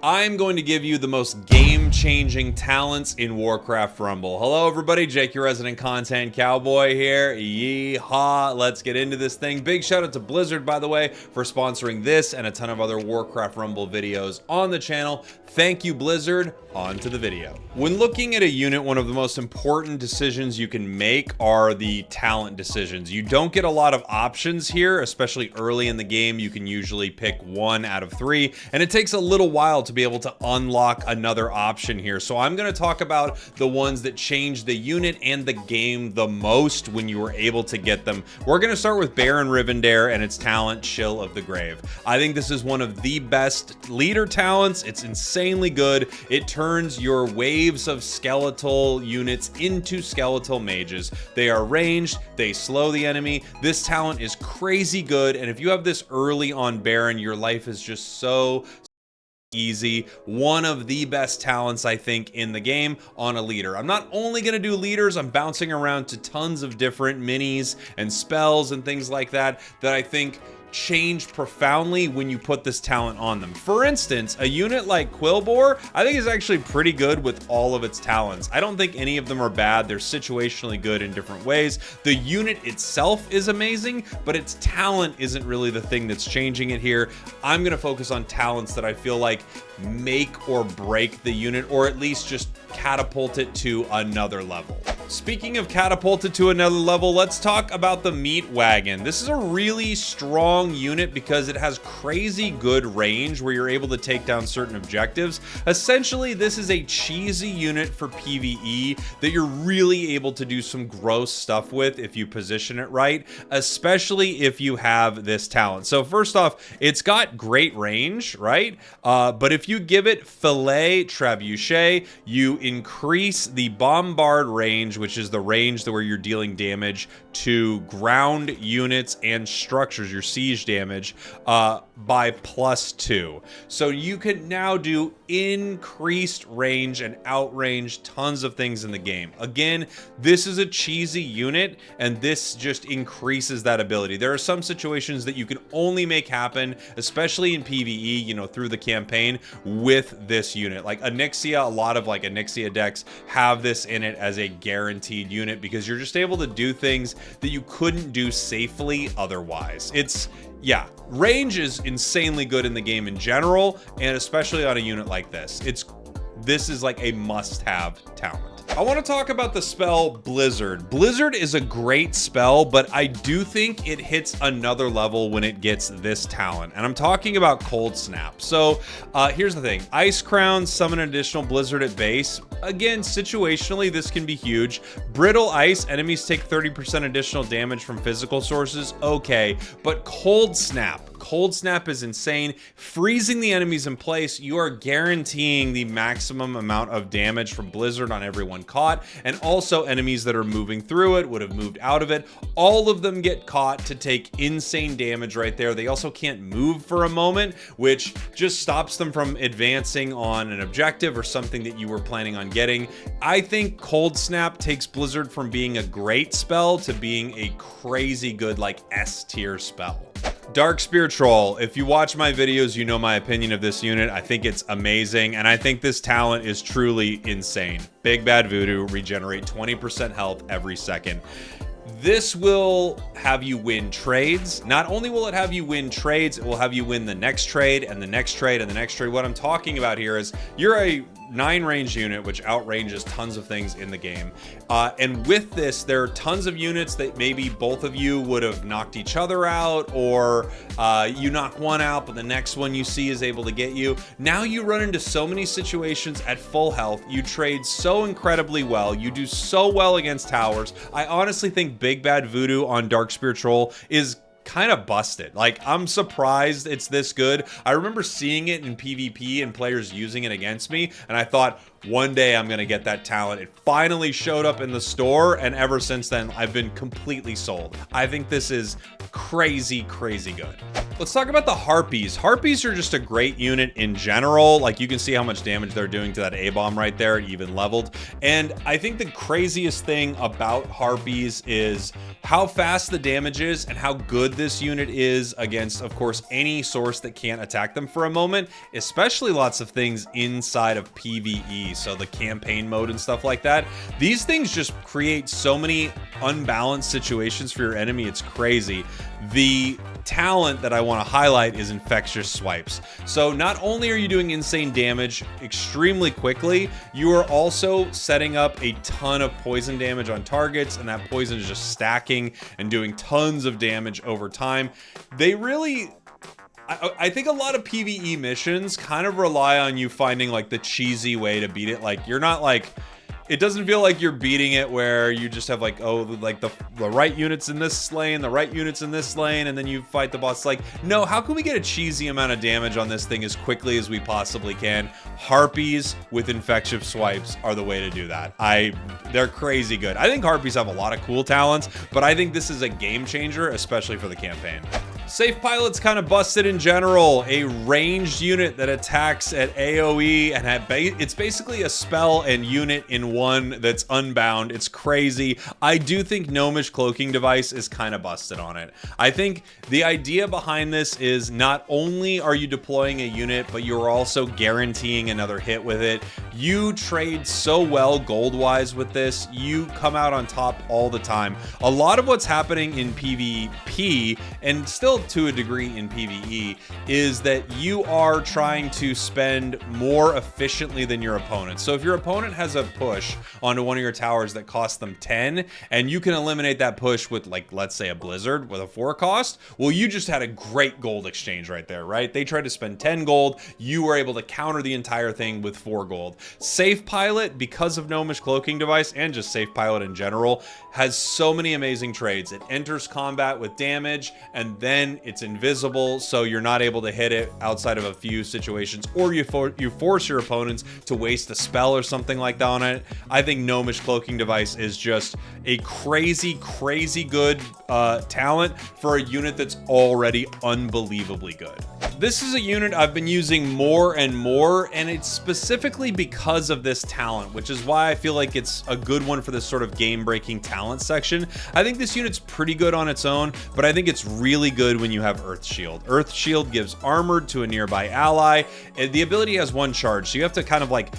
I'm going to give you the most game-changing talents in Warcraft Rumble. Hello everybody, Jake, your resident content cowboy here. Yeehaw, let's get into this thing. Big shout out to Blizzard, by the way, for sponsoring this and a ton of other Warcraft Rumble videos on the channel. Thank you, Blizzard. On to the video. When looking at a unit, one of the most important decisions you can make are the talent decisions. You don't get a lot of options here, especially early in the game. You can usually pick 1 out of 3, and it takes a little while to be able to unlock another option here. So I'm going to talk about the ones that change the unit and the game the most when you were able to get them. We're going to start with Baron Rivendare and its talent, Chill of the Grave. I think this is one of the best leader talents. It's insanely good. It turns your waves of skeletal units into skeletal mages. They are ranged, they slow the enemy. This talent is crazy good, and if you have this early on Baron, your life is just so easy. One of the best talents, I think, in the game on a leader. I'm not only going to do leaders, I'm bouncing around to tons of different minis and spells and things like that I think change profoundly when you put this talent on them. For instance, a unit like Quillo, I think is actually pretty good with all of its talents. I don't think any of them are bad. They're situationally good in different ways. The unit itself is amazing, but its talent isn't really the thing that's changing it here. I'm going to focus on talents that I feel like make or break the unit, or at least just catapult it to another level. Speaking of catapulted to another level, let's talk about the Meat Wagon. This is a really strong unit because it has crazy good range where you're able to take down certain objectives. Essentially, this is a cheesy unit for PvE that you're really able to do some gross stuff with if you position it right, especially if you have this talent. So first off, it's got great range, right? But if you give it Filettruche, you increase the bombard range, which is the range where you're dealing damage to ground units and structures, your siege damage, by +2. So you can now do increased range and outrange tons of things in the game. Again, this is a cheesy unit, and this just increases that ability. There are some situations that you can only make happen, especially in PvE, you know, through the campaign, with this unit. Like Onyxia, a lot of like Onyxia decks have this in it as a guaranteed unit because you're just able to do things that you couldn't do safely otherwise. Yeah, range is insanely good in the game in general, and especially on a unit like this. This is like a must-have talent. I want to talk about the spell Blizzard. Blizzard is a great spell, but I do think it hits another level when it gets this talent, and I'm talking about Cold Snap. So here's the thing. Ice Crown, summon an additional Blizzard at base. Again, situationally, this can be huge. Brittle Ice, enemies take 30% additional damage from physical sources. Okay, but Cold Snap is insane. Freezing the enemies in place, you are guaranteeing the maximum amount of damage from Blizzard on everyone caught, and also enemies that are moving through it, would have moved out of it. All of them get caught to take insane damage right there. They also can't move for a moment, which just stops them from advancing on an objective or something that you were planning on getting. I think Cold Snap takes Blizzard from being a great spell to being a crazy good, like, S tier spell. Dark Spear Troll. If you watch my videos, you know my opinion of this unit. I think it's amazing, and I think this talent is truly insane. Big Bad Voodoo, regenerate 20% health every second. This will have you win trades. Not only will it have you win trades, it will have you win the next trade and the next trade and the next trade. What I'm talking about here is you're a 9 range unit, which outranges tons of things in the game. And with this, there are tons of units that maybe both of you would have knocked each other out, or you knock one out, but the next one you see is able to get you. Now you run into so many situations at full health. You trade so incredibly well. You do so well against towers. I honestly think Big Bad Voodoo on Dark Spear Troll is kind of busted. Like, I'm surprised it's this good. I remember seeing it in PvP and players using it against me, and I thought, one day I'm gonna get that talent. It finally showed up in the store, and ever since then, I've been completely sold. I think this is crazy, crazy good. Let's talk about the Harpies. Harpies are just a great unit in general. Like, you can see how much damage they're doing to that A-bomb right there, even leveled. And I think the craziest thing about Harpies is how fast the damage is and how good this unit is against, of course, any source that can't attack them for a moment, especially lots of things inside of PvE, so the campaign mode and stuff like that. These things just create so many unbalanced situations for your enemy. It's crazy. The talent that I want to highlight is infectious swipes. So not only are you doing insane damage extremely quickly, you are also setting up a ton of poison damage on targets, and that poison is just stacking and doing tons of damage over time. They really, I think a lot of PvE missions kind of rely on you finding like the cheesy way to beat it. Like, you're not like, it doesn't feel like you're beating it where you just have like, oh, like the right units in this lane, the right units in this lane, and then you fight the boss. Like, no, how can we get a cheesy amount of damage on this thing as quickly as we possibly can? Harpies with infectious swipes are the way to do that. They're crazy good. I think Harpies have a lot of cool talents, but I think this is a game changer, especially for the campaign. Safe Pilot's kind of busted in general. A ranged unit that attacks at AoE, and it's basically a spell and unit in one that's unbound. It's crazy. I do think Gnomish Cloaking Device is kind of busted on it. I think the idea behind this is not only are you deploying a unit, but you're also guaranteeing another hit with it. You trade so well gold-wise with this. You come out on top all the time. A lot of what's happening in PvP, and still to a degree in PvE, is that you are trying to spend more efficiently than your opponent. So if your opponent has a push onto one of your towers that costs them 10, and you can eliminate that push with, like, let's say a Blizzard with a 4 cost, well, you just had a great gold exchange right there, right? They tried to spend 10 gold. You were able to counter the entire thing with 4 gold. Safe Pilot, because of Gnomish Cloaking Device and just Safe Pilot in general, has so many amazing trades. It enters combat with damage, and then it's invisible, so you're not able to hit it outside of a few situations, or you force your opponents to waste a spell or something like that on it. I think Gnomish Cloaking Device is just a crazy good talent for a unit that's already unbelievably good. This is a unit I've been using more and more, and it's specifically because of this talent, which is why I feel like it's a good one for this sort of game-breaking talent section. I think this unit's pretty good on its own, but I think it's really good when you have Earth Shield. Earth Shield gives armored to a nearby ally, and the ability has 1 charge, so you have to kind of like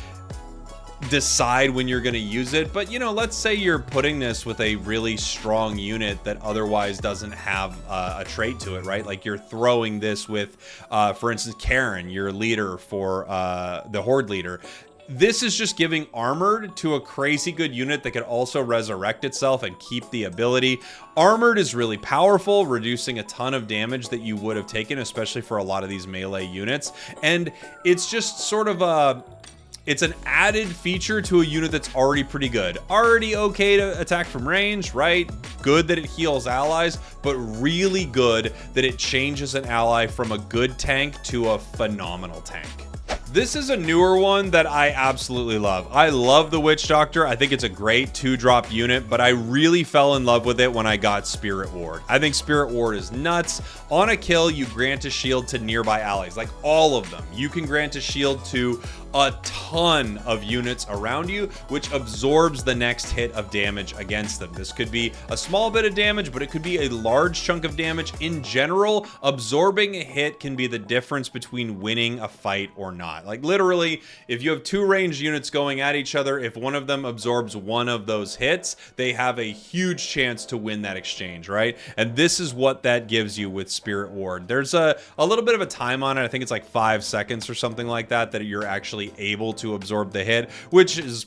decide when you're going to use it. But, you know, let's say you're putting this with a really strong unit that otherwise doesn't have a trait to it, right? Like, you're throwing this with, for instance, Karen, your leader for the Horde leader. This is just giving armored to a crazy good unit that could also resurrect itself and keep the ability. Armored is really powerful, reducing a ton of damage that you would have taken, especially for a lot of these melee units. And it's just sort of it's an added feature to a unit that's already pretty good. Already okay to attack from range, right? Good that it heals allies, but really good that it changes an ally from a good tank to a phenomenal tank. This is a newer one that I absolutely love. I love the Witch Doctor. I think it's a great 2-drop unit, but I really fell in love with it when I got Spirit Ward. I think Spirit Ward is nuts. On a kill, you grant a shield to nearby allies, like all of them. You can grant a shield to a ton of units around you, which absorbs the next hit of damage against them. This could be a small bit of damage, but it could be a large chunk of damage. In general, absorbing a hit can be the difference between winning a fight or not. Like, literally, if you have 2 ranged units going at each other, if one of them absorbs one of those hits, they have a huge chance to win that exchange, right? And this is what that gives you with Spirit Ward. There's a little bit of a time on it. I think it's like 5 seconds or something like that, that you're actually able to absorb the hit, which is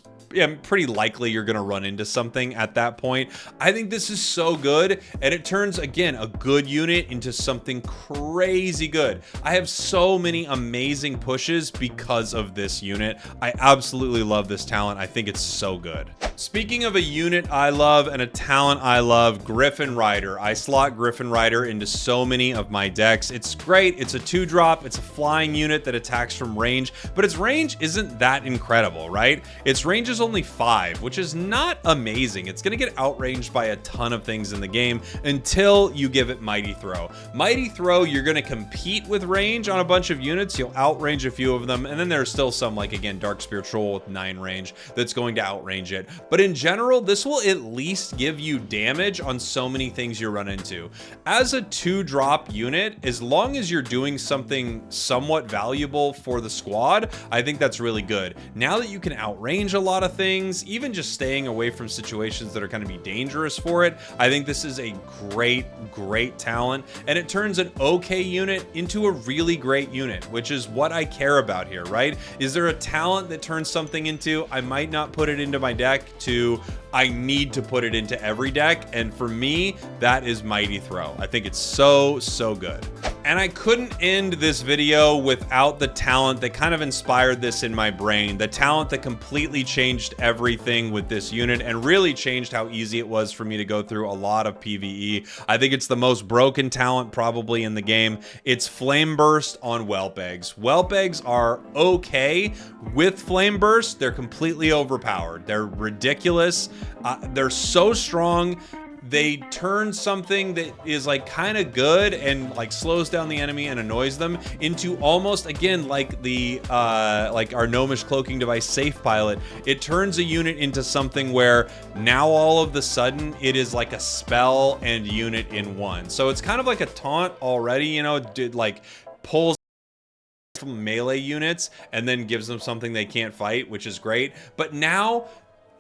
pretty likely you're going to run into something at that point. I think this is so good, and it turns, again, a good unit into something crazy good. I have so many amazing pushes because of this unit. I absolutely love this talent. I think it's so good. Speaking of a unit I love and a talent I love, Griffin Rider. I slot Griffin Rider into so many of my decks. It's great. It's a 2-drop. It's a flying unit that attacks from range, but its range isn't that incredible, right? Its range is only 5, which is not amazing. It's going to get outranged by a ton of things in the game until you give it Mighty Throw. Mighty Throw, you're going to compete with range on a bunch of units. You'll outrange a few of them, and then there's still some, like, again, Dark Spear Troll with 9 range that's going to outrange it. But in general, this will at least give you damage on so many things you run into. As a 2-drop unit, as long as you're doing something somewhat valuable for the squad, I think that's really good. Now that you can outrange a lot of things, even just staying away from situations that are going to be dangerous for it, I think this is a great talent, and it turns an okay unit into a really great unit, which is what I care about here, right? Is there a talent that turns something into, I might not put it into my deck, to I need to put it into every deck? And for me, that is Mighty Throw. I think it's so good. And I couldn't end this video without the talent that kind of inspired this in my brain. The talent that completely changed everything with this unit and really changed how easy it was for me to go through a lot of PvE. I think it's the most broken talent probably in the game. It's Flame Burst on Whelp Eggs. Whelp Eggs are okay with Flame Burst. They're completely overpowered. They're ridiculous. They're so strong. They turn something that is like kind of good and like slows down the enemy and annoys them into almost, again, like the like our Gnomish cloaking device Safe Pilot. It turns a unit into something where now all of the sudden it is like a spell and unit in one. So it's kind of like a taunt already, you know, like pulls from melee units and then gives them something they can't fight, which is great. But now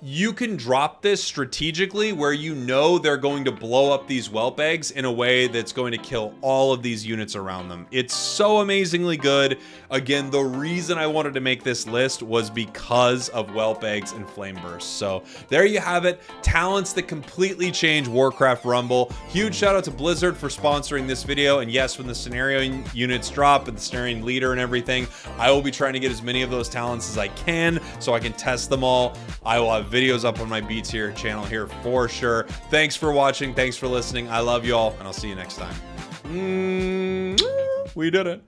you can drop this strategically where you know they're going to blow up these Whelp Eggs in a way that's going to kill all of these units around them. It's so amazingly good. Again, the reason I wanted to make this list was because of Whelp Eggs and Flame Burst. So there you have it. Talents that completely change Warcraft Rumble. Huge shout out to Blizzard for sponsoring this video. And yes, when the scenario units drop and the scenario leader and everything, I will be trying to get as many of those talents as I can so I can test them all. I will have videos up on my Beats Here channel here for sure. Thanks for watching. Thanks for listening. I love you all, and I'll see you next time. We did it.